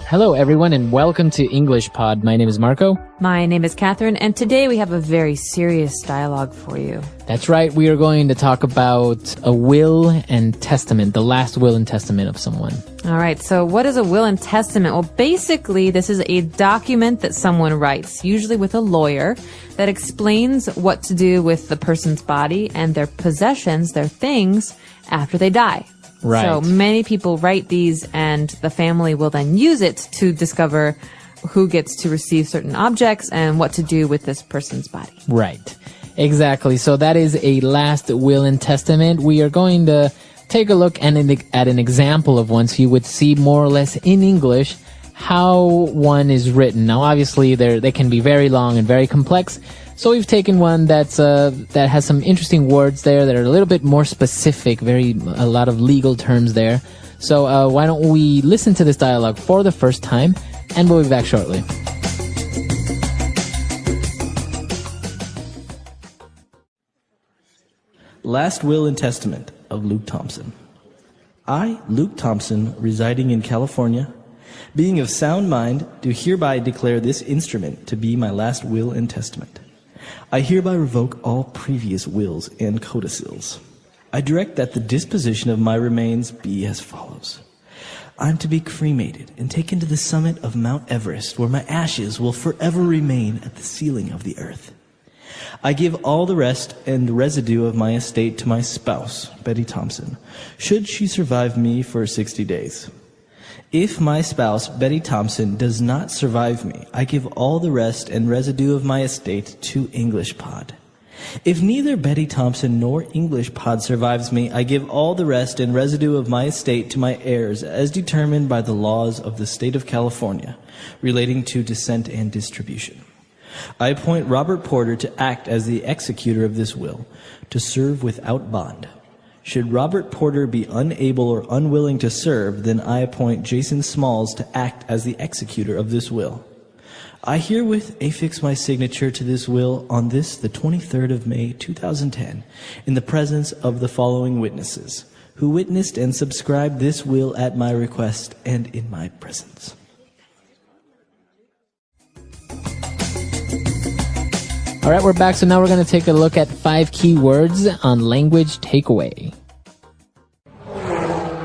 Hello, everyone, and welcome to English Pod. My name is Marco. My name is Catherine, and today we have a very serious dialogue for you. That's right. We are going to talk about a will and testament, the last will and testament of someone. All right, so what is a will and testament? Well, basically, this is a document that someone writes, usually with a lawyer, that explains what to do with the person's body and their possessions, their things, after they die. Right. So many people write these, and the family will then use it to discover who gets to receive certain objects and what to do with this person's body. Right. Exactly. So that is a last will and testament. We are going to take a look at an example of one so you would see more or less in English how one is written. Now, obviously, they can be very long and very complex. So we've taken one that has some interesting words there that are a little bit more specific, a lot of legal terms there. So why don't we listen to this dialogue for the first time, and we'll be back shortly. Last Will and Testament of Luke Thompson. I, Luke Thompson, residing in California, being of sound mind, do hereby declare this instrument to be my last will and testament. I hereby revoke all previous wills and codicils. I direct that the disposition of my remains be as follows. I am to be cremated and taken to the summit of Mount Everest, where my ashes will forever remain at the ceiling of the earth. I give all the rest and residue of my estate to my spouse, Betty Thompson, should she survive me for 60 days. If my spouse, Betty Thompson, does not survive me, I give all the rest and residue of my estate to English Pod. If neither Betty Thompson nor English Pod survives me, I give all the rest and residue of my estate to my heirs as determined by the laws of the state of California relating to descent and distribution. I appoint Robert Porter to act as the executor of this will, to serve without bond. Should Robert Porter be unable or unwilling to serve, then I appoint Jason Smalls to act as the executor of this will. I herewith affix my signature to this will on this, the 23rd of May, 2010, in the presence of the following witnesses, who witnessed and subscribed this will at my request and in my presence. All right, we're back. So now we're going to take a look at 5 key words on language takeaway.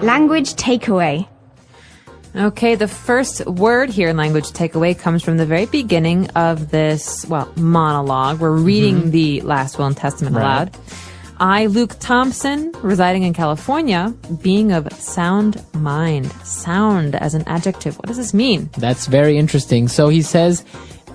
Language takeaway. Okay, the first word here in language takeaway comes from the very beginning of this, monologue. We're reading the last will and testament aloud. I, Luke Thompson, residing in California, being of sound mind. Sound as an adjective. What does this mean? That's very interesting. So he says,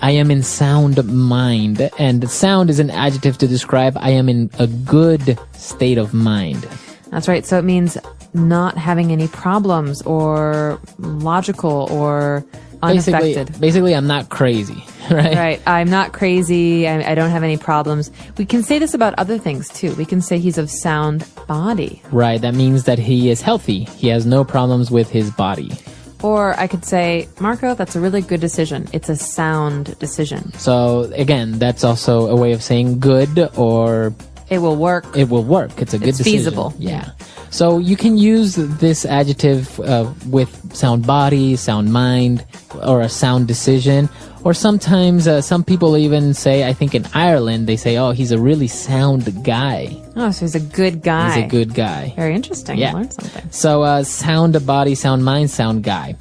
I am in sound mind, and sound is an adjective to describe I am in a good state of mind. That's right. So it means not having any problems or logical or unaffected. Basically, I'm not crazy, right? Right. I'm not crazy. I don't have any problems. We can say this about other things, too. We can say he's of sound body. Right. That means that he is healthy. He has no problems with his body. Or I could say, Marco, that's a really good decision. It's a sound decision. So, again, that's also a way of saying good or... It will work. It will work. It's a good decision. It's feasible. Yeah. So you can use this adjective with sound body, sound mind, or a sound decision. Or sometimes some people even say, I think in Ireland, they say, oh, he's a really sound guy. Oh, so he's a good guy. He's a good guy. Very interesting. Yeah. I learned something. So sound body, sound mind, sound guy.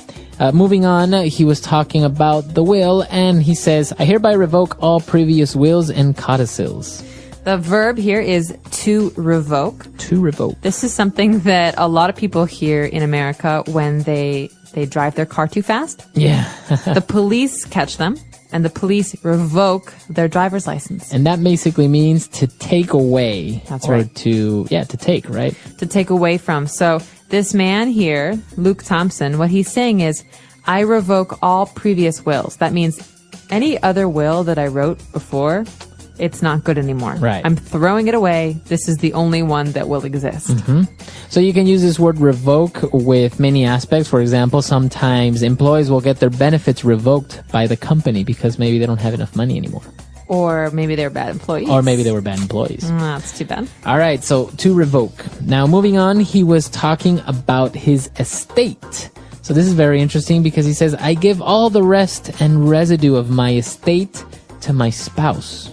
Moving on, he was talking about the will, and he says, I hereby revoke all previous wills and codicils. The verb here is to revoke. To revoke. This is something that a lot of people hear in America when they drive their car too fast. Yeah. The police catch them, and the police revoke their driver's license. And that basically means to take away. That's right. To take, right? To take away from. So this man here, Luke Thompson, what he's saying is, I revoke all previous wills. That means any other will that I wrote before, it's not good anymore. Right. I'm throwing it away. This is the only one that will exist. Mm-hmm. So you can use this word revoke with many aspects. For example, sometimes employees will get their benefits revoked by the company because maybe they don't have enough money anymore. Or maybe they're bad employees. Or maybe they were bad employees. That's too bad. All right, so to revoke. Now, moving on, he was talking about his estate. So this is very interesting because he says, I give all the rest and residue of my estate to my spouse.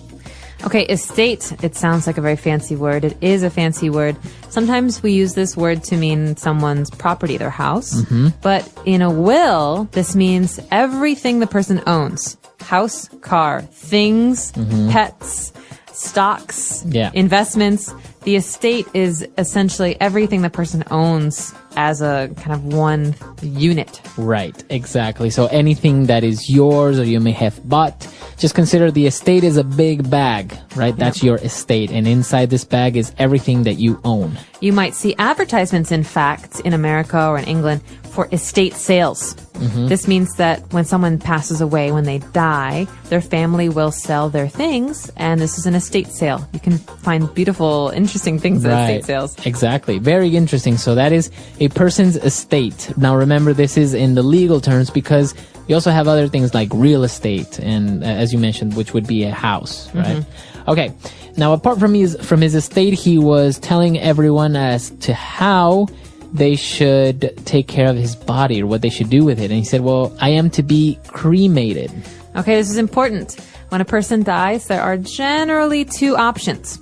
Okay, estate, it sounds like a very fancy word. It is a fancy word. Sometimes we use this word to mean someone's property, their house. But in a will, this means everything the person owns. House, car, things, pets, stocks, investments. The estate is essentially everything the person owns as a kind of one unit. Right, exactly. So anything that is yours or you may have bought, just consider the estate is a big bag, right? That's your estate. And inside this bag is everything that you own. You might see advertisements, in fact, in America or in England for estate sales. This means that when someone passes away, when they die, their family will sell their things, and this is an estate sale. You can find beautiful, interesting things at estate sales. Exactly. Very interesting. So that is a person's estate. Now remember, this is in the legal terms because you also have other things like real estate and, as you mentioned, which would be a house, right? Okay. Now, apart from his estate, he was telling everyone as to how they should take care of his body or what they should do with it. And he said, well, I am to be cremated. Okay, this is important. When a person dies, there are generally two options.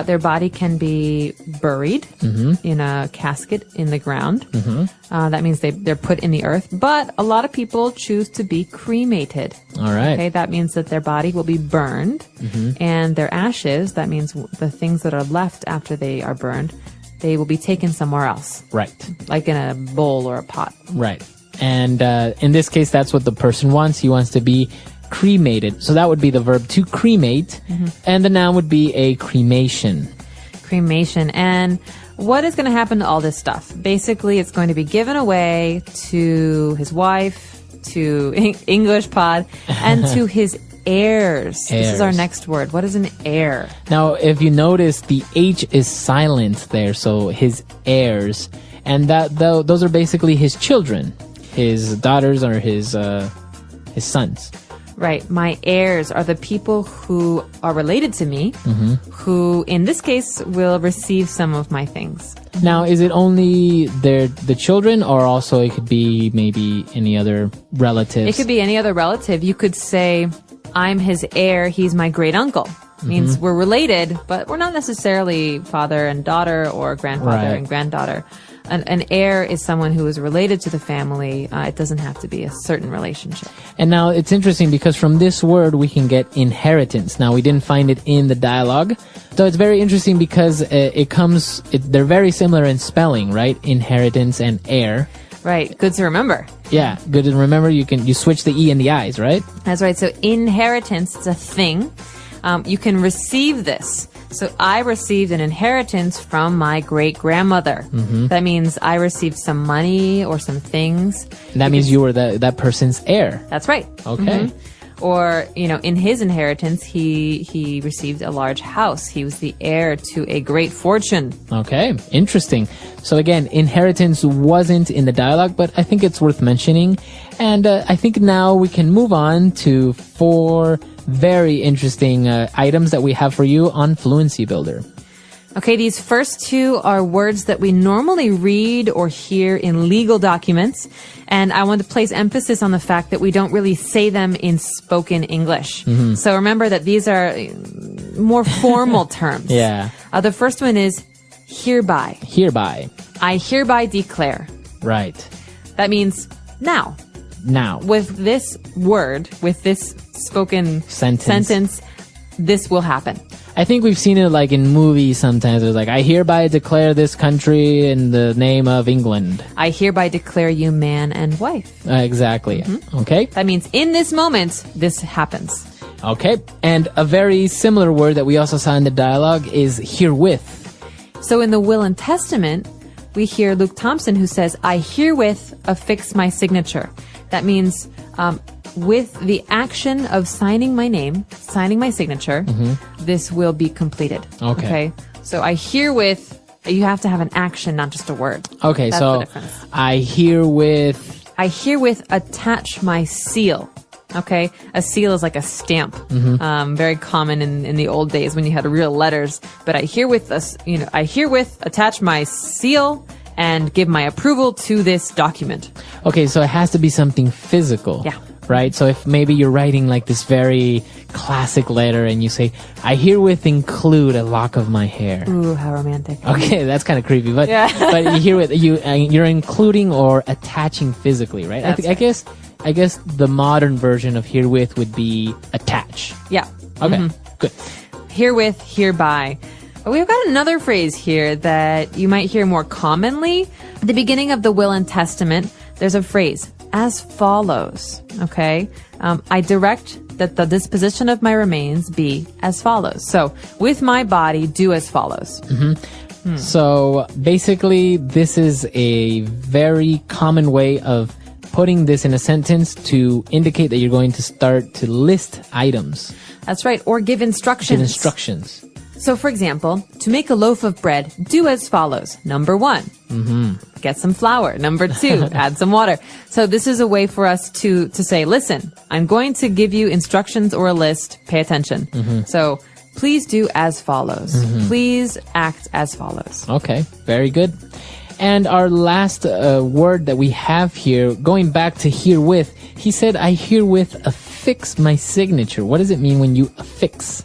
Their body can be buried in a casket in the ground. That means they're put in the earth. But a lot of people choose to be cremated. All right. Okay, that means that their body will be burned. And their ashes, that means the things that are left after they are burned, they will be taken somewhere else. Right. Like in a bowl or a pot. Right. And in this case, that's what the person wants. He wants to be cremated. So that would be the verb to cremate. And the noun would be a cremation. Cremation. And what is going to happen to all this stuff? Basically, it's going to be given away to his wife, to English Pod, and to his heirs. This is our next word. What is an heir? Now, if you notice, the H is silent there. So his heirs. And those are basically his children. His daughters or his sons. Right. My heirs are the people who are related to me, who, in this case, will receive some of my things. Now, is it only the children, or also it could be maybe any other relatives? It could be any other relative. You could say, I'm his heir, he's my great uncle. Means we're related, but we're not necessarily father and daughter or grandfather and granddaughter. An heir is someone who is related to the family. It doesn't have to be a certain relationship. And now it's interesting because from this word we can get inheritance. Now we didn't find it in the dialogue. So it's very interesting because they're very similar in spelling, right? Inheritance and heir. Right. Good to remember. Yeah. Good to remember. You switch the E and the I's, right? That's right. So inheritance is a thing. You can receive this. So I received an inheritance from my great-grandmother. That means I received some money or some things. And that means you were that person's heir. That's right. Okay. Or, in his inheritance, he received a large house. He was the heir to a great fortune. Okay. Interesting. So again, inheritance wasn't in the dialogue, but I think it's worth mentioning. And I think now we can move on to 4 very interesting items that we have for you on Fluency Builder. Okay, these first 2 are words that we normally read or hear in legal documents, and I want to place emphasis on the fact that we don't really say them in spoken English. So remember that these are more formal terms. Yeah. The first one is hereby. Hereby. I hereby declare. Right. That means now. Now. With this word, with this spoken sentence, this will happen. I think we've seen it like in movies sometimes. It's like, I hereby declare this country in the name of England. I hereby declare you man and wife. Exactly. Okay. That means in this moment, this happens. Okay. And a very similar word that we also saw in the dialogue is herewith. So in the will and testament, we hear Luke Thompson who says, I herewith affix my signature. That means with the action of signing my name, signing my signature, this will be completed. Okay. So I herewith, you have to have an action, not just a word. Okay, That's so the difference. I herewith attach my seal. Okay, a seal is like a stamp, very common in the old days when you had real letters. But I herewith attach my seal and give my approval to this document. Okay, so it has to be something physical. Yeah. Right? So if maybe you're writing like this very classic letter and you say, I herewith include a lock of my hair. Ooh, how romantic. Okay, that's kind of creepy, but Yeah. but you're including or attaching physically, right? That's I guess the modern version of herewith would be attach. Yeah. Okay, good. Herewith, hereby. We've got another phrase here that you might hear more commonly. At the beginning of the will and testament, there's a phrase, as follows, okay? I direct that the disposition of my remains be as follows. So, with my body, do as follows. So, basically, this is a very common way of putting this in a sentence to indicate that you're going to start to list items. That's right, or give instructions. Give instructions. So, for example, to make a loaf of bread, do as follows. Number 1, get some flour. Number 2, add some water. So this is a way for us to say, listen, I'm going to give you instructions or a list. Pay attention. So please do as follows. Please act as follows. Okay, very good. And our last word that we have here, going back to herewith, he said, I herewith affix my signature. What does it mean when you affix?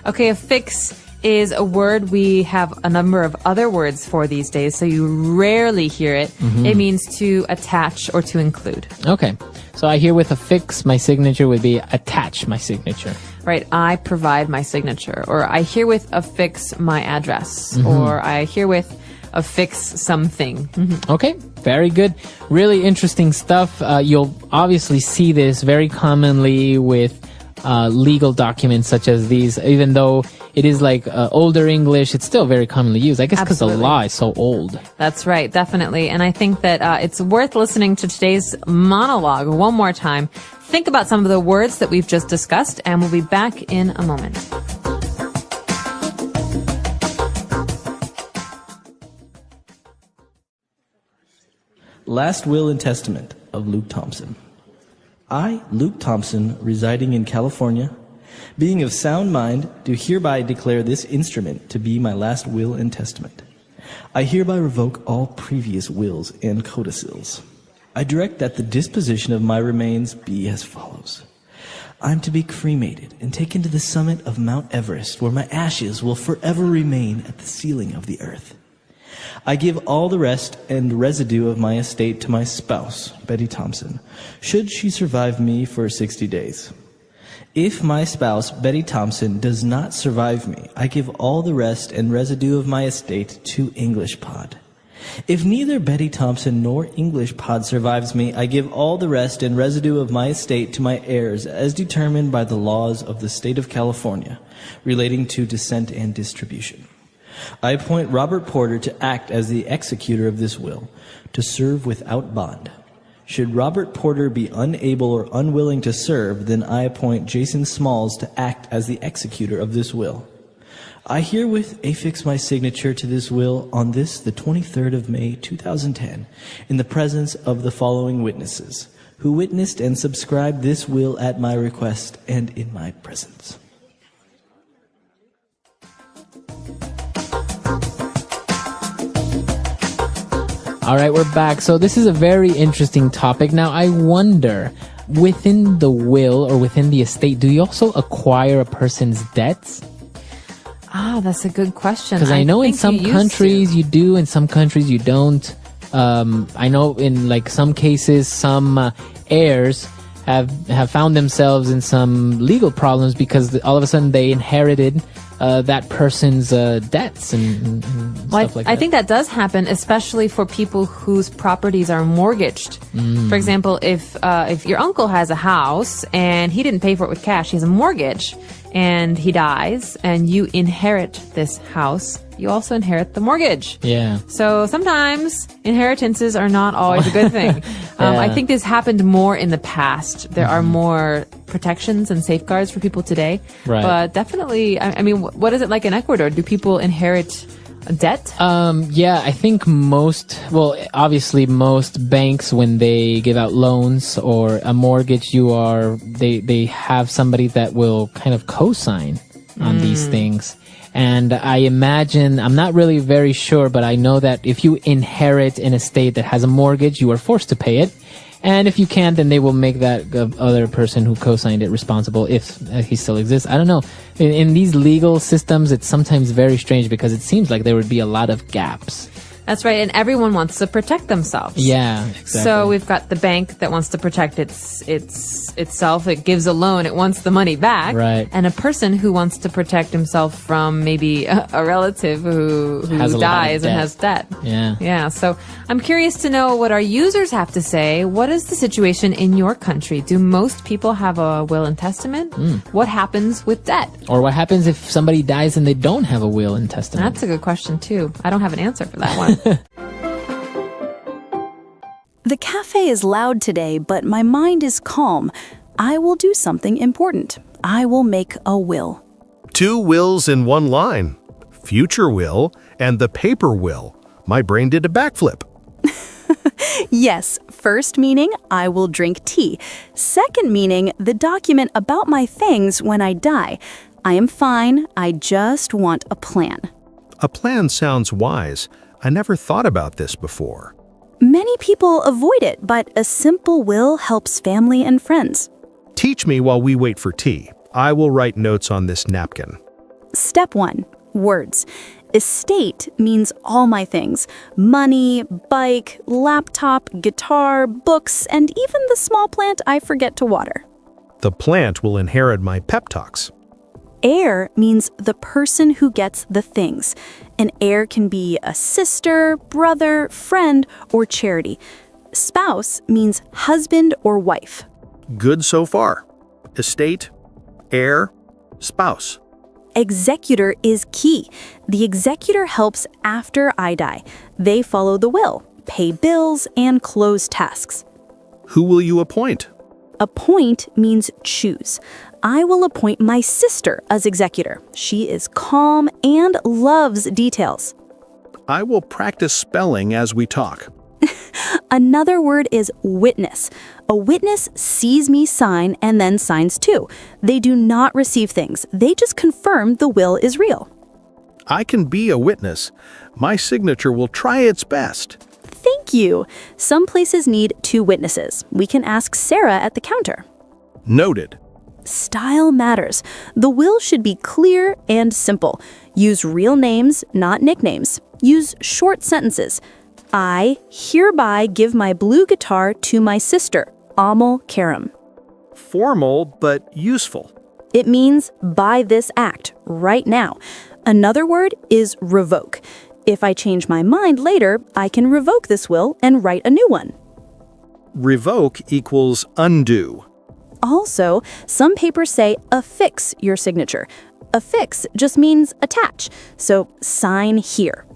Okay, affix is a word we have a number of other words for these days, so you rarely hear it. It means to attach or to include. Okay, so I herewith affix my signature would be attach my signature. Right, I provide my signature, or I herewith affix my address, or I herewith affix something. Okay, very good. Really interesting stuff. You'll obviously see this very commonly with legal documents such as these. Even though it is like older English, it's still very commonly used. I guess because the law is so old. That's right, definitely. And I think that it's worth listening to today's monologue one more time. Think about some of the words that we've just discussed, and we'll be back in a moment. Last Will and Testament of Luke Thompson. I, Luke Thompson, residing in California, being of sound mind, do hereby declare this instrument to be my last will and testament. I hereby revoke all previous wills and codicils. I direct that the disposition of my remains be as follows. I am to be cremated and taken to the summit of Mount Everest, where my ashes will forever remain at the ceiling of the earth. I give all the rest and residue of my estate to my spouse, Betty Thompson, should she survive me for 60 days. If my spouse, Betty Thompson, does not survive me, I give all the rest and residue of my estate to English Pod. If neither Betty Thompson nor English Pod survives me, I give all the rest and residue of my estate to my heirs as determined by the laws of the state of California relating to descent and distribution. I appoint Robert Porter to act as the executor of this will, to serve without bond. Should Robert Porter be unable or unwilling to serve, then I appoint Jason Smalls to act as the executor of this will. I herewith affix my signature to this will on this, the 23rd of May, 2010, in the presence of the following witnesses, who witnessed and subscribed this will at my request and in my presence. All right, we're back. So this is a very interesting topic. Now, I wonder, within the will or within the estate, do you also acquire a person's debts? Ah, that's a good question. Because I know in some countries you do, in some countries you don't. I know in like some cases, some heirs have found themselves in some legal problems because all of a sudden they inherited that person's debts and stuff like that. I think that does happen, especially for people whose properties are mortgaged. For example, if your uncle has a house and he didn't pay for it with cash, he has a mortgage, and he dies, and you inherit this house, you also inherit the mortgage. Yeah. So sometimes inheritances are not always a good thing. I think this happened more in the past. There are more protections and safeguards for people today. Right. But definitely, I mean, what is it like in Ecuador? Do people inherit debt? Yeah, I think obviously most banks, when they give out loans or a mortgage, they have somebody that will kind of co-sign on these things. And I imagine, I'm not really very sure, but I know that if you inherit an estate that has a mortgage, you are forced to pay it. And if you can't, then they will make that other person who co-signed it responsible if he still exists. I don't know. In these legal systems, it's sometimes very strange because it seems like there would be a lot of gaps. That's right, and everyone wants to protect themselves. Yeah, exactly. So we've got the bank that wants to protect itself. It gives a loan. It wants the money back. Right. And a person who wants to protect himself from maybe a relative who dies and has debt. Yeah. Yeah. So I'm curious to know what our users have to say. What is the situation in your country? Do most people have a will and testament? What happens with debt? Or what happens if somebody dies and they don't have a will and testament? That's a good question, too. I don't have an answer for that one. The cafe is loud today, but my mind is calm. I will do something important. I will make a will. 2 wills in one line. Future will and the paper will. My brain did a backflip. Yes, first meaning I will drink tea. Second meaning the document about my things when I die. I am fine. I just want a plan. A plan sounds wise. I never thought about this before. Many people avoid it, but a simple will helps family and friends. Teach me while we wait for tea. I will write notes on this napkin. Step 1. Words. Estate means all my things. Money, bike, laptop, guitar, books, and even the small plant I forget to water. The plant will inherit my pep talks. Heir means the person who gets the things. An heir can be a sister, brother, friend, or charity. Spouse means husband or wife. Good so far. Estate, heir, spouse. Executor is key. The executor helps after I die. They follow the will, pay bills, and close tasks. Who will you appoint? Appoint means choose. I will appoint my sister as executor. She is calm and loves details. I will practice spelling as we talk. Another word is witness. A witness sees me sign and then signs too. They do not receive things. They just confirm the will is real. I can be a witness. My signature will try its best. Thank you. Some places need 2 witnesses. We can ask Sarah at the counter. Noted. Style matters. The will should be clear and simple. Use real names, not nicknames. Use short sentences. I hereby give my blue guitar to my sister, Amal Karam. Formal but useful. It means by this act, right now. Another word is revoke. If I change my mind later, I can revoke this will and write a new one. Revoke equals undo. Also, some papers say affix your signature. Affix just means attach, so sign here.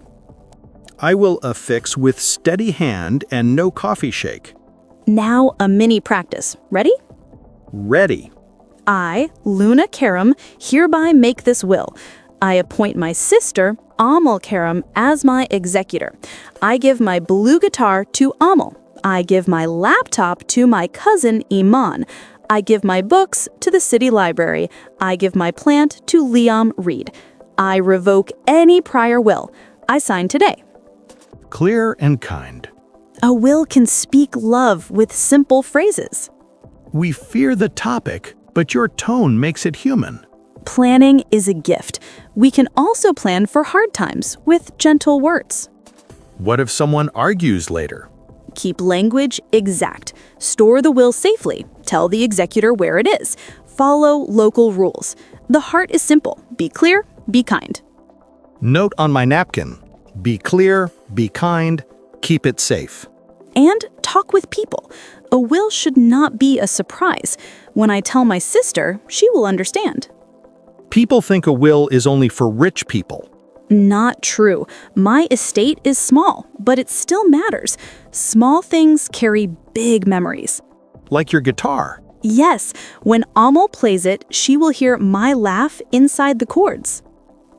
I will affix with steady hand and no coffee shake. Now a mini practice. Ready? Ready. I, Luna Karam, hereby make this will. I appoint my sister, Amal Karam, as my executor. I give my blue guitar to Amal. I give my laptop to my cousin, Iman. I give my books to the city library. I give my plant to Liam Reed. I revoke any prior will. I sign today. Clear and kind. A will can speak love with simple phrases. We fear the topic, but your tone makes it human. Planning is a gift. We can also plan for hard times with gentle words. What if someone argues later? Keep language exact. Store the will safely. Tell the executor where it is. Follow local rules. The heart is simple. Be clear, be kind. Note on my napkin. Be clear, be kind, keep it safe. And talk with people. A will should not be a surprise. When I tell my sister, she will understand. People think a will is only for rich people. Not true. My estate is small, but it still matters. Small things carry big memories. Like your guitar. Yes, when Amal plays it, she will hear my laugh inside the chords.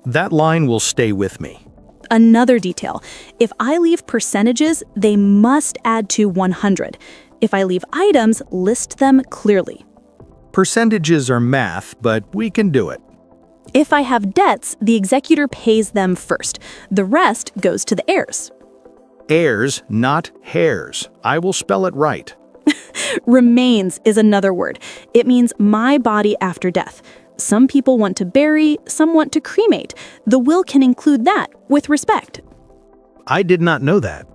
That line will stay with me. Another detail. If I leave percentages, they must add to 100. If I leave items, list them clearly. Percentages are math, but we can do it. If I have debts, the executor pays them first. The rest goes to the heirs. Heirs, not hairs. I will spell it right. Remains is another word. It means my body after death. Some people want to bury, some want to cremate. The will can include that, with respect. I did not know that.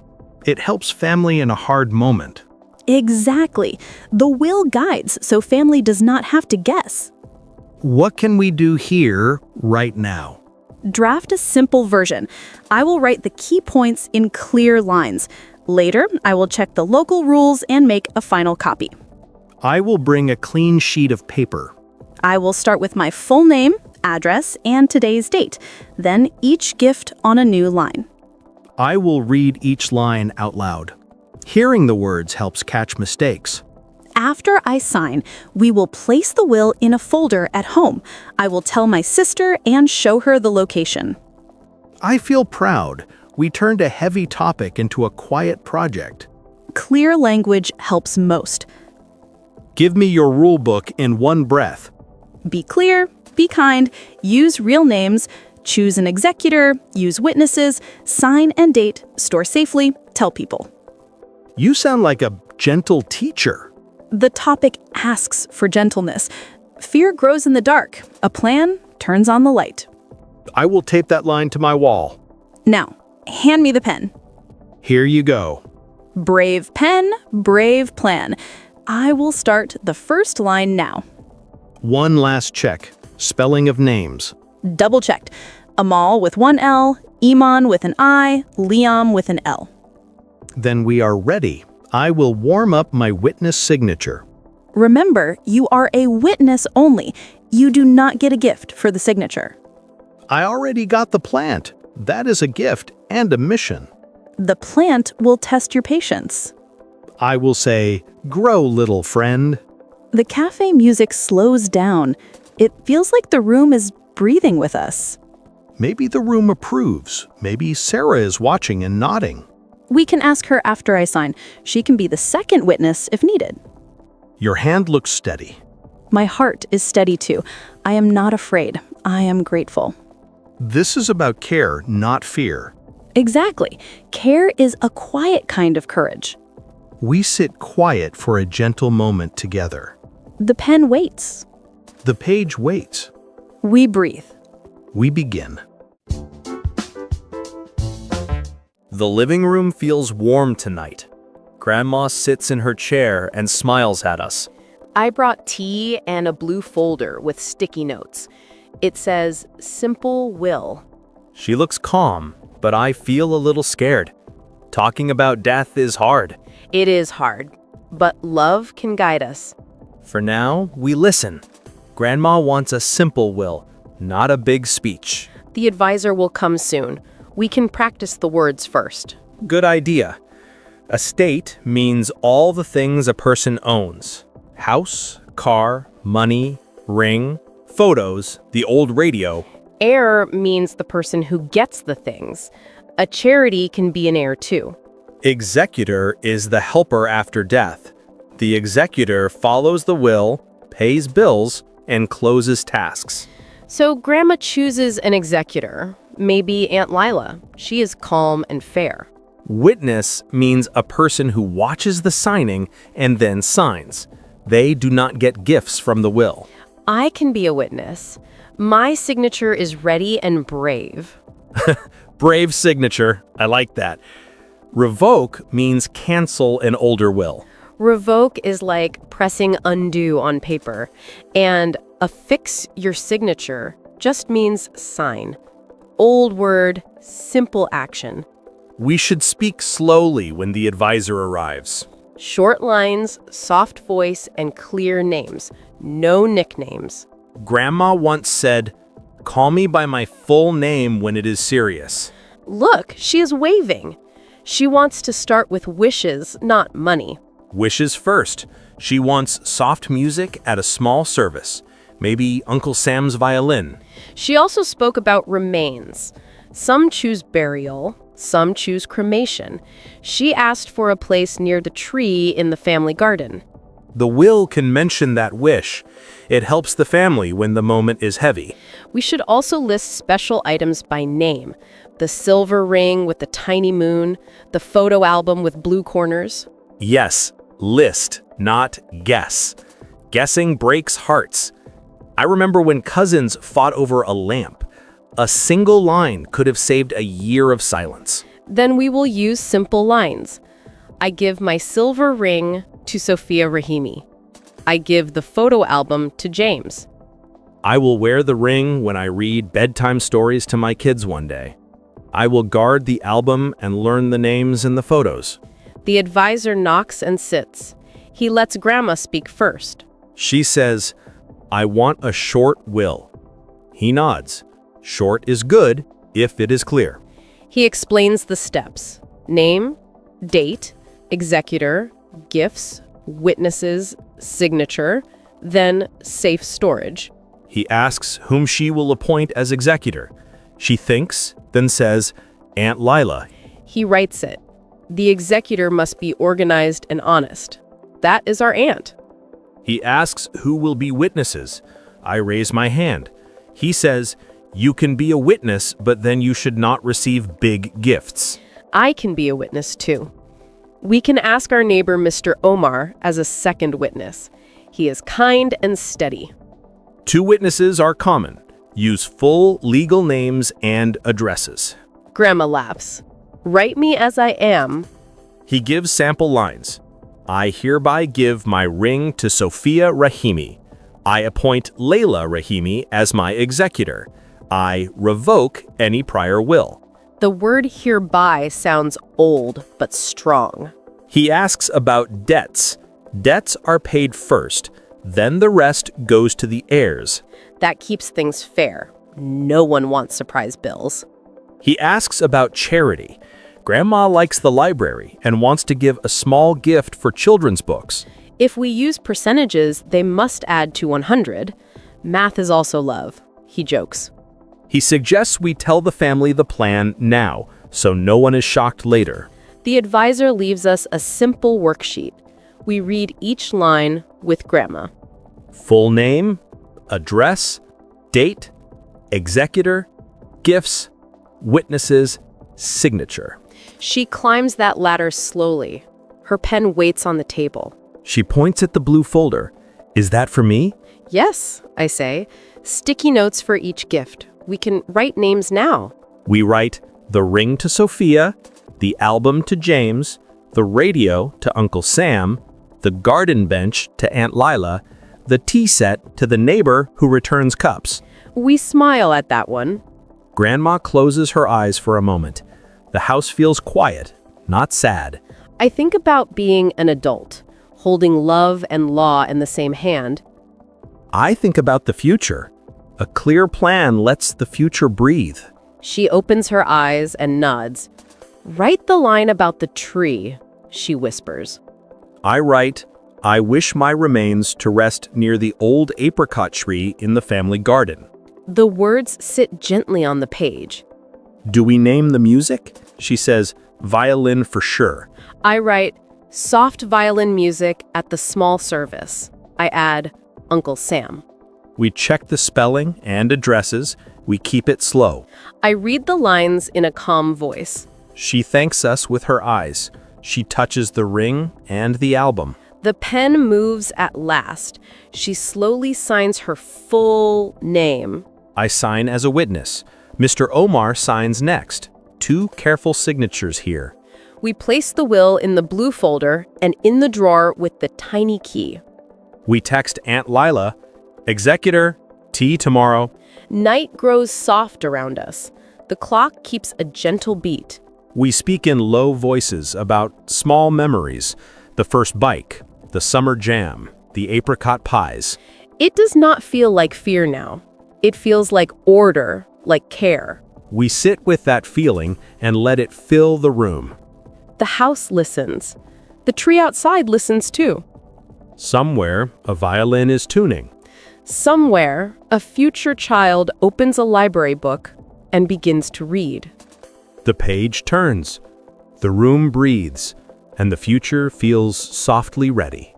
It helps family in a hard moment. Exactly. The will guides, so family does not have to guess. What can we do here, right now? Draft a simple version. I will write the key points in clear lines. Later, I will check the local rules and make a final copy. I will bring a clean sheet of paper. I will start with my full name, address, and today's date. Then each gift on a new line. I will read each line out loud. Hearing the words helps catch mistakes. After I sign, we will place the will in a folder at home. I will tell my sister and show her the location. I feel proud. We turned a heavy topic into a quiet project. Clear language helps most. Give me your rule book in one breath. Be clear, be kind, use real names, choose an executor, use witnesses, sign and date, store safely, tell people. You sound like a gentle teacher. The topic asks for gentleness. Fear grows in the dark. A plan turns on the light. I will tape that line to my wall. Now, hand me the pen. Here you go. Brave pen, brave plan. I will start the first line now. One last check. Spelling of names. Double checked. Amal with one L, Iman with an I, Liam with an L. Then we are ready. I will warm up my witness signature. Remember, you are a witness only. You do not get a gift for the signature. I already got the plant. That is a gift and a mission. The plant will test your patience. I will say, grow, little friend. The cafe music slows down. It feels like the room is breathing with us. Maybe the room approves. Maybe Sarah is watching and nodding. We can ask her after I sign. She can be the second witness if needed. Your hand looks steady. My heart is steady too. I am not afraid. I am grateful. This is about care, not fear. Exactly. Care is a quiet kind of courage. We sit quiet for a gentle moment together. The pen waits. The page waits. We breathe. We begin. The living room feels warm tonight. Grandma sits in her chair and smiles at us. I brought tea and a blue folder with sticky notes. It says, Simple Will. She looks calm, but I feel a little scared. Talking about death is hard. It is hard, but love can guide us. For now, we listen. Grandma wants a simple will, not a big speech. The advisor will come soon. We can practice the words first. Good idea. Estate means all the things a person owns. House, car, money, ring, photos, the old radio. Heir means the person who gets the things. A charity can be an heir too. Executor is the helper after death. The executor follows the will, pays bills, and closes tasks. So Grandma chooses an executor. Maybe Aunt Lila. She is calm and fair. Witness means a person who watches the signing and then signs. They do not get gifts from the will. I can be a witness. My signature is ready and brave. Brave signature. I like that. Revoke means cancel an older will. Revoke is like pressing undo on paper. And affix your signature just means sign. Old word, simple action. We should speak slowly when the advisor arrives. Short lines, soft voice, and clear names. No nicknames. Grandma once said, "Call me by my full name when it is serious." Look, she is waving. She wants to start with wishes, not money. Wishes first. She wants soft music at a small service. Maybe Uncle Sam's violin. She also spoke about remains. Some choose burial, some choose cremation. She asked for a place near the tree in the family garden. The will can mention that wish. It helps the family when the moment is heavy. We should also list special items by name. The silver ring with the tiny moon, the photo album with blue corners. Yes, list, not guess. Guessing breaks hearts. I remember when cousins fought over a lamp. A single line could have saved a year of silence. Then we will use simple lines. I give my silver ring to Sophia Rahimi. I give the photo album to James. I will wear the ring when I read bedtime stories to my kids one day. I will guard the album and learn the names in the photos. The advisor knocks and sits. He lets Grandma speak first. She says, I want a short will. He nods. Short is good if it is clear. He explains the steps. Name, date, executor, gifts, witnesses, signature, then safe storage. He asks whom she will appoint as executor. She thinks, then says, Aunt Lila. He writes it. The executor must be organized and honest. That is our aunt. He asks who will be witnesses. I raise my hand. He says, you can be a witness, but then you should not receive big gifts. I can be a witness too. We can ask our neighbor Mr. Omar as a second witness. He is kind and steady. 2 witnesses are common. Use full legal names and addresses. Grandma laughs. Write me as I am. He gives sample lines. I hereby give my ring to Sophia Rahimi. I appoint Layla Rahimi as my executor. I revoke any prior will. The word hereby sounds old but strong. He asks about debts. Debts are paid first, then the rest goes to the heirs. That keeps things fair. No one wants surprise bills. He asks about charity. Grandma likes the library and wants to give a small gift for children's books. If we use percentages, they must add to 100. Math is also love, he jokes. He suggests we tell the family the plan now, so no one is shocked later. The advisor leaves us a simple worksheet. We read each line with Grandma. Full name, address, date, executor, gifts, witnesses, signature. She climbs that ladder slowly. Her pen waits on the table. She points at the blue folder. Is that for me? Yes, I say. Sticky notes for each gift. We can write names now. We write the ring to Sophia, the album to James, the radio to Uncle Sam, the garden bench to Aunt Lila, the tea set to the neighbor who returns cups. We smile at that one. Grandma closes her eyes for a moment. The house feels quiet, not sad. I think about being an adult, holding love and law in the same hand. I think about the future. A clear plan lets the future breathe. She opens her eyes and nods. Write the line about the tree, she whispers. I write, I wish my remains to rest near the old apricot tree in the family garden. The words sit gently on the page. Do we name the music? She says, violin for sure. I write, soft violin music at the small service. I add, Uncle Sam. We check the spelling and addresses. We keep it slow. I read the lines in a calm voice. She thanks us with her eyes. She touches the ring and the album. The pen moves at last. She slowly signs her full name. I sign as a witness. Mr. Omar signs next. 2 careful signatures here. We place the will in the blue folder and in the drawer with the tiny key. We text Aunt Lila, executor, tea tomorrow. Night grows soft around us. The clock keeps a gentle beat. We speak in low voices about small memories, the first bike, the summer jam, the apricot pies. It does not feel like fear now. It feels like order, like care. We sit with that feeling and let it fill the room. The house listens. The tree outside listens too. Somewhere, a violin is tuning. Somewhere, a future child opens a library book and begins to read. The page turns. The room breathes, and the future feels softly ready.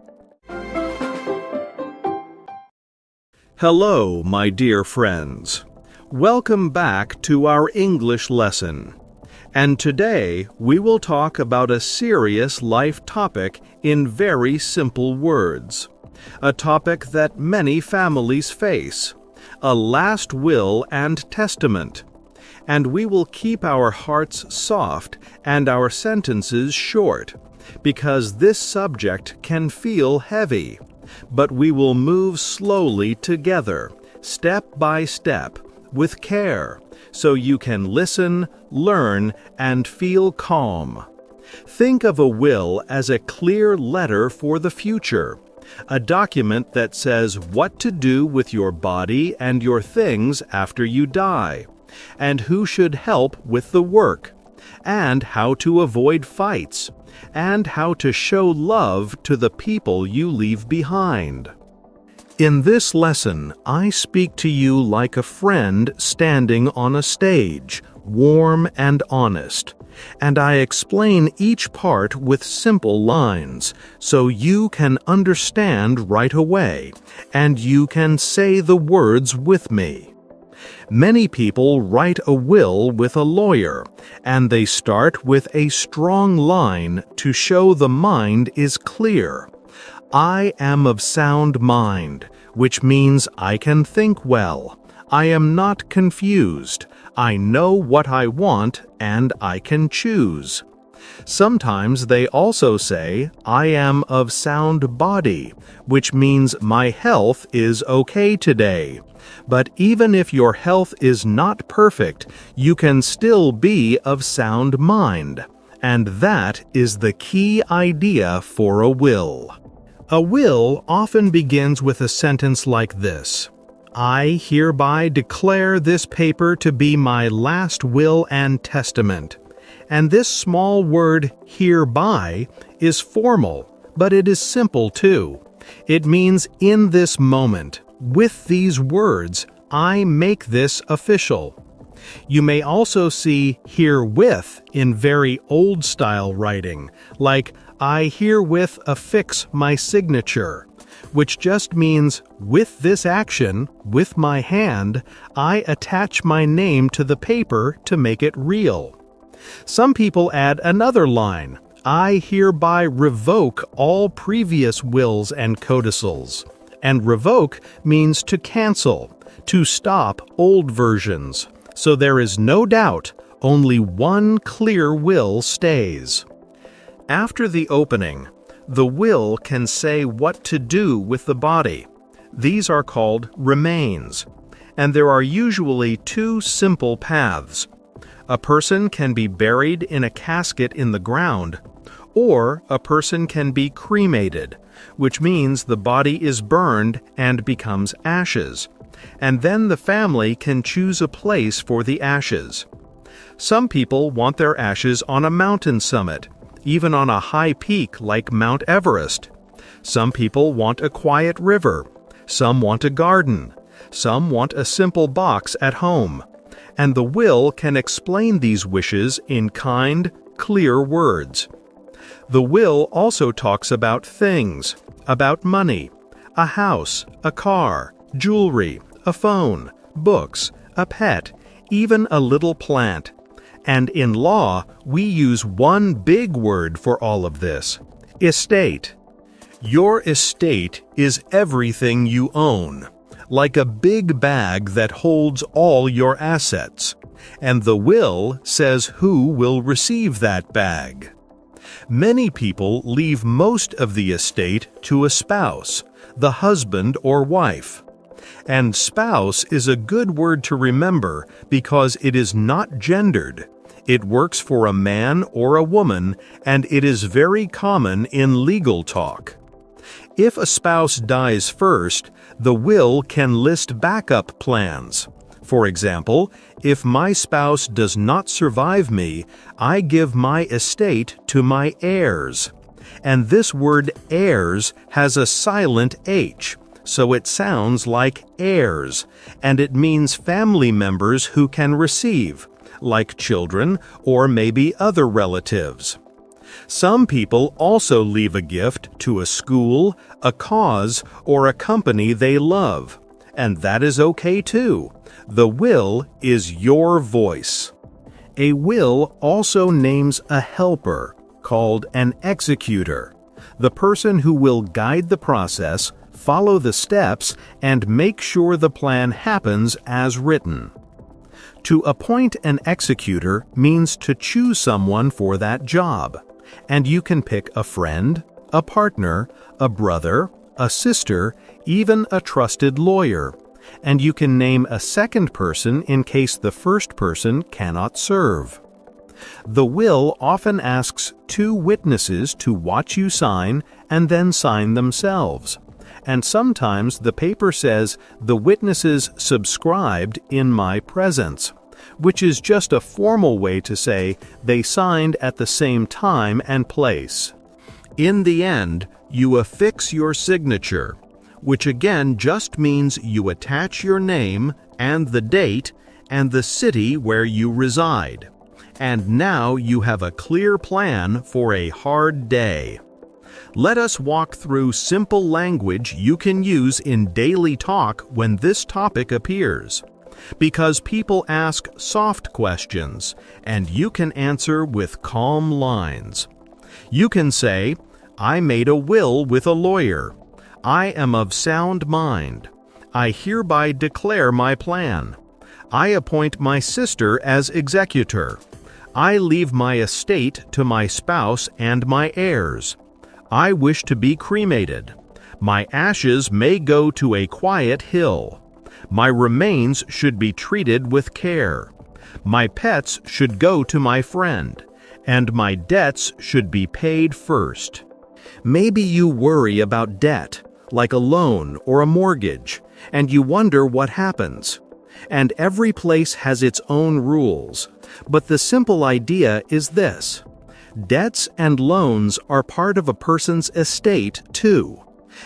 Hello, my dear friends. Welcome back to our English lesson. And today we will talk about a serious life topic in very simple words. A topic that many families face. A last will and testament. And we will keep our hearts soft and our sentences short, because this subject can feel heavy. But we will move slowly together, step by step, with care, so you can listen, learn, and feel calm. Think of a will as a clear letter for the future, a document that says what to do with your body and your things after you die, and who should help with the work, and how to avoid fights, and how to show love to the people you leave behind. In this lesson, I speak to you like a friend standing on a stage, warm and honest, and I explain each part with simple lines, so you can understand right away, and you can say the words with me. Many people write a will with a lawyer, and they start with a strong line to show the mind is clear. I am of sound mind, which means I can think well. I am not confused. I know what I want, and I can choose. Sometimes they also say, I am of sound body, which means my health is okay today. But even if your health is not perfect, you can still be of sound mind. And that is the key idea for a will. A will often begins with a sentence like this: I hereby declare this paper to be my last will and testament. And this small word, hereby, is formal, but it is simple too. It means in this moment, with these words, I make this official. You may also see herewith in very old-style writing, like I herewith affix my signature, which just means with this action, with my hand, I attach my name to the paper to make it real. Some people add another line, I hereby revoke all previous wills and codicils. And revoke means to cancel, to stop old versions. So there is no doubt, only one clear will stays. After the opening, the will can say what to do with the body. These are called remains, and there are usually two simple paths. A person can be buried in a casket in the ground, or a person can be cremated, which means the body is burned and becomes ashes, and then the family can choose a place for the ashes. Some people want their ashes on a mountain summit, even on a high peak like Mount Everest. Some people want a quiet river. Some want a garden. Some want a simple box at home. And the will can explain these wishes in kind, clear words. The will also talks about things, about money, a house, a car, jewelry, a phone, books, a pet, even a little plant. And in law, we use one big word for all of this: estate. Your estate is everything you own, like a big bag that holds all your assets, and the will says who will receive that bag. Many people leave most of the estate to a spouse, the husband or wife. And spouse is a good word to remember because it is not gendered. It works for a man or a woman, and it is very common in legal talk. If a spouse dies first, the will can list backup plans. For example, if my spouse does not survive me, I give my estate to my heirs. And this word heirs has a silent H, so it sounds like heirs, and it means family members who can receive, like children or maybe other relatives. Some people also leave a gift to a school, a cause, or a company they love, And that is okay too. The will is your voice. A will also names a helper, called an executor, the person who will guide the process, follow the steps, and make sure the plan happens as written. To appoint an executor means to choose someone for that job, and you can pick a friend, a partner, a brother, a sister, even a trusted lawyer, and you can name a second person in case the first person cannot serve. The will often asks 2 witnesses to watch you sign and then sign themselves. And sometimes the paper says the witnesses subscribed in my presence, which is just a formal way to say they signed at the same time and place. In the end, you affix your signature, which again just means you attach your name and the date and the city where you reside. And now you have a clear plan for a hard day. Let us walk through simple language you can use in daily talk when this topic appears. Because people ask soft questions, and you can answer with calm lines. You can say, I made a will with a lawyer. I am of sound mind. I hereby declare my plan. I appoint my sister as executor. I leave my estate to my spouse and my heirs. I wish to be cremated. My ashes may go to a quiet hill. My remains should be treated with care. My pets should go to my friend, and my debts should be paid first. Maybe you worry about debt, like a loan or a mortgage, and you wonder what happens. And every place has its own rules, but the simple idea is this. Debts and loans are part of a person's estate too,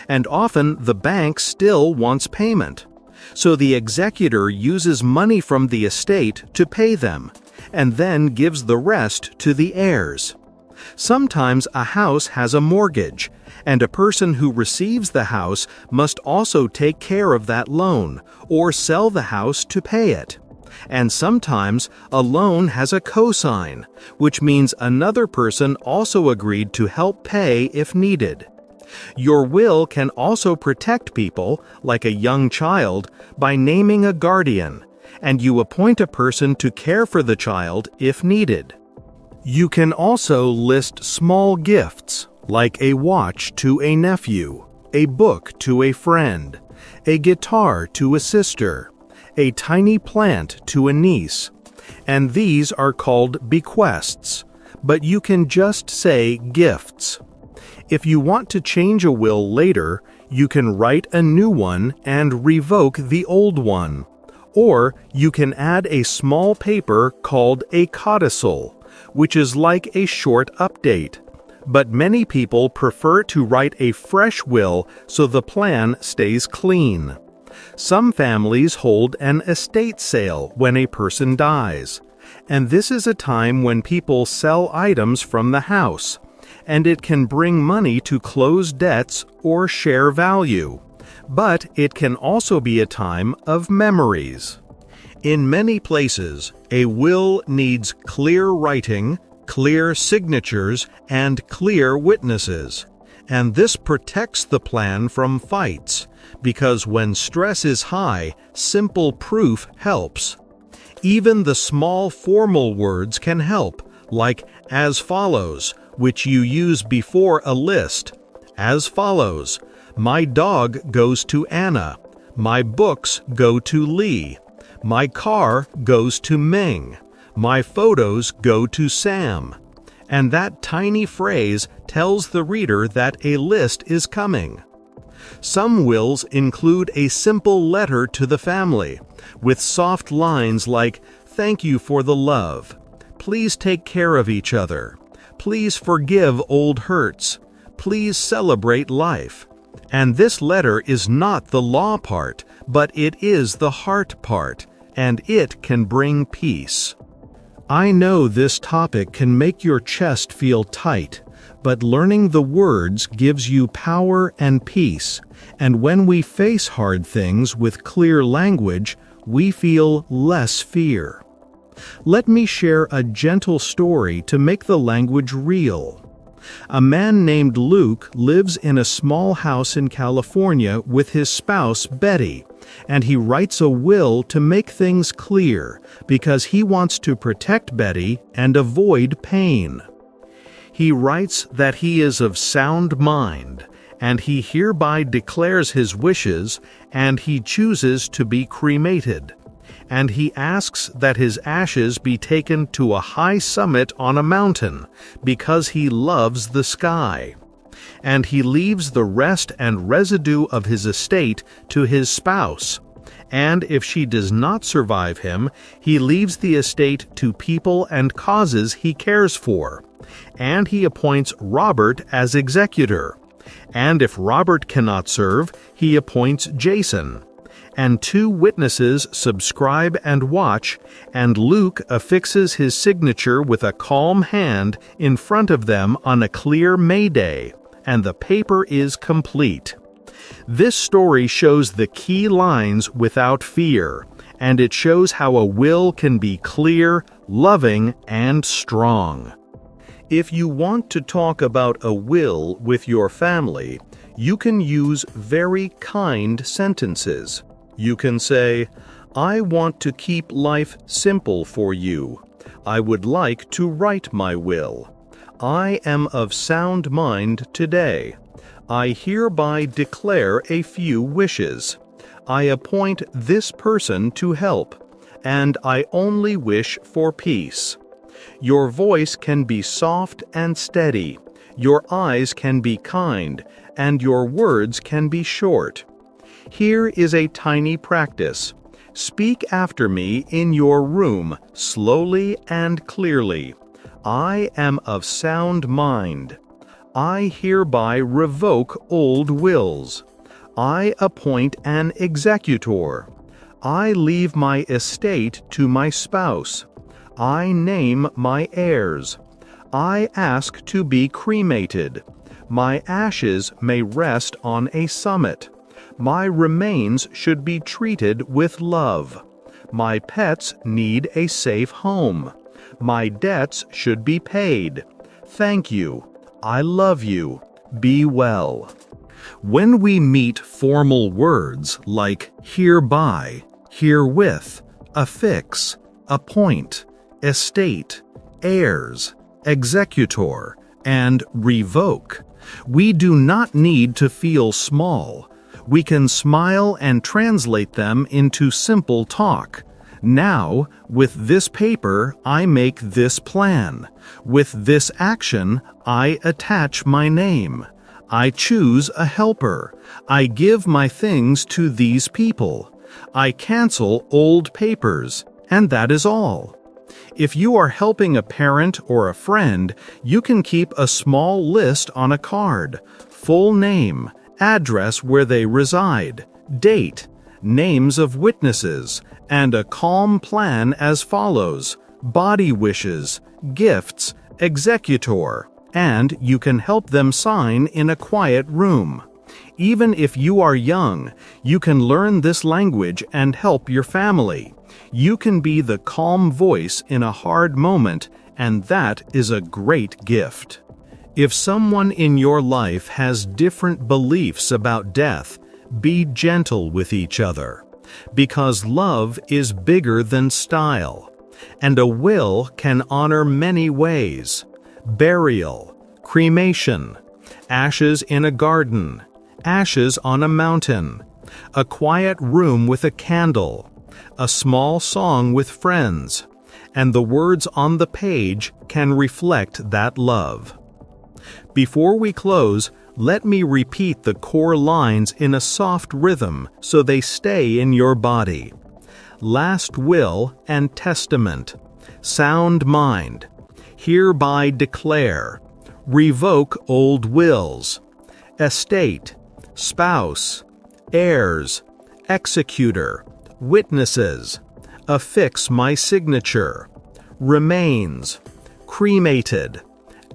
and often the bank still wants payment. So the executor uses money from the estate to pay them, and then gives the rest to the heirs. Sometimes a house has a mortgage, and a person who receives the house must also take care of that loan, or sell the house to pay it. And sometimes a loan has a cosign, which means another person also agreed to help pay if needed. Your will can also protect people, like a young child, by naming a guardian, and you appoint a person to care for the child if needed. You can also list small gifts, like a watch to a nephew, a book to a friend, a guitar to a sister, a tiny plant to a niece, and these are called bequests, but you can just say gifts. If you want to change a will later, you can write a new one and revoke the old one. Or you can add a small paper called a codicil, which is like a short update. But many people prefer to write a fresh will so the plan stays clean. Some families hold an estate sale when a person dies, and this is a time when people sell items from the house, and it can bring money to close debts or share value. But it can also be a time of memories. In many places, a will needs clear writing, clear signatures, and clear witnesses. And this protects the plan from fights, because when stress is high, simple proof helps. Even the small formal words can help, like as follows, which you use before a list. As follows, my dog goes to Anna, my books go to Lee, my car goes to Ming, my photos go to Sam. And that tiny phrase tells the reader that a list is coming. Some wills include a simple letter to the family, with soft lines like, "Thank you for the love. Please take care of each other. Please forgive old hurts. Please celebrate life." And this letter is not the law part, but it is the heart part, and it can bring peace. I know this topic can make your chest feel tight, But learning the words gives you power and peace, and when we face hard things with clear language, we feel less fear. Let me share a gentle story to make the language real. A man named Luke lives in a small house in California with his spouse, Betty, and he writes a will to make things clear because he wants to protect Betty and avoid pain. He writes that he is of sound mind, and he hereby declares his wishes, and he chooses to be cremated. And he asks that his ashes be taken to a high summit on a mountain, because he loves the sky. And he leaves the rest and residue of his estate to his spouse. And if she does not survive him, he leaves the estate to people and causes he cares for. And he appoints Robert as executor. And if Robert cannot serve, he appoints Jason. And 2 witnesses subscribe and watch, and Luke affixes his signature with a calm hand in front of them on a clear May Day, and the paper is complete. This story shows the key lines without fear, and it shows how a will can be clear, loving, and strong. If you want to talk about a will with your family, you can use very kind sentences. You can say, "I want to keep life simple for you. I would like to write my will. I am of sound mind today. I hereby declare a few wishes. I appoint this person to help, and I only wish for peace." Your voice can be soft and steady. Your eyes can be kind, and your words can be short. Here is a tiny practice. Speak after me in your room, slowly and clearly. I am of sound mind. I hereby revoke old wills. I appoint an executor. I leave my estate to my spouse. I name my heirs. I ask to be cremated. My ashes may rest on a summit. My remains should be treated with love. My pets need a safe home. My debts should be paid. Thank you. I love you. Be well. When we meet formal words like hereby, herewith, affix, appoint, estate, heirs, executor, and revoke, we do not need to feel small. We can smile and translate them into simple talk. Now, with this paper, I make this plan. With this action, I attach my name. I choose a helper. I give my things to these people. I cancel old papers, and that is all. If you are helping a parent or a friend, you can keep a small list on a card. Full name, address where they reside, date, names of witnesses, and a calm plan as follows: body wishes, gifts, executor, and you can help them sign in a quiet room. Even if you are young, you can learn this language and help your family. You can be the calm voice in a hard moment, and that is a great gift. If someone in your life has different beliefs about death, be gentle with each other, because love is bigger than style, and a will can honor many ways: burial, cremation, ashes in a garden, ashes on a mountain, a quiet room with a candle, a small song with friends, and the words on the page can reflect that love. Before we close, let me repeat the core lines in a soft rhythm so they stay in your body. Last will and testament, sound mind, hereby declare, revoke old wills, estate, spouse, heirs, executor, witnesses, affix my signature, remains, cremated,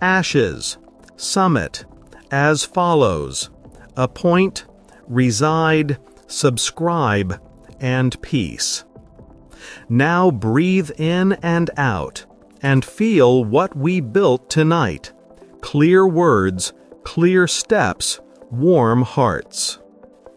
ashes, summit, as follows: appoint, reside, subscribe, and peace. Now breathe in and out, and feel what we built tonight. Clear words, clear steps, warm hearts.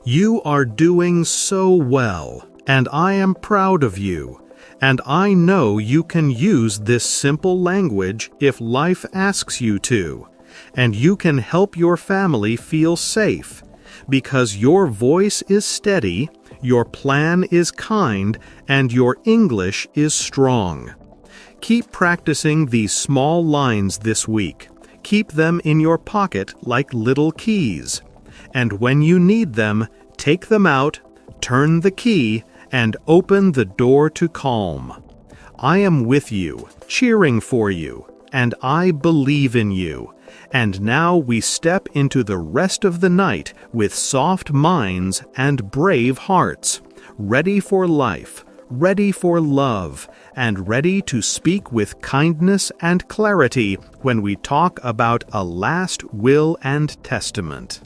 You are doing so well, and I am proud of you. And I know you can use this simple language if life asks you to. And you can help your family feel safe, because your voice is steady, your plan is kind, and your English is strong. Keep practicing these small lines this week. Keep them in your pocket like little keys. And when you need them, take them out, turn the key, and open the door to calm. I am with you, cheering for you, and I believe in you. And now we step into the rest of the night with soft minds and brave hearts, ready for life, ready for love, and ready to speak with kindness and clarity when we talk about a last will and testament.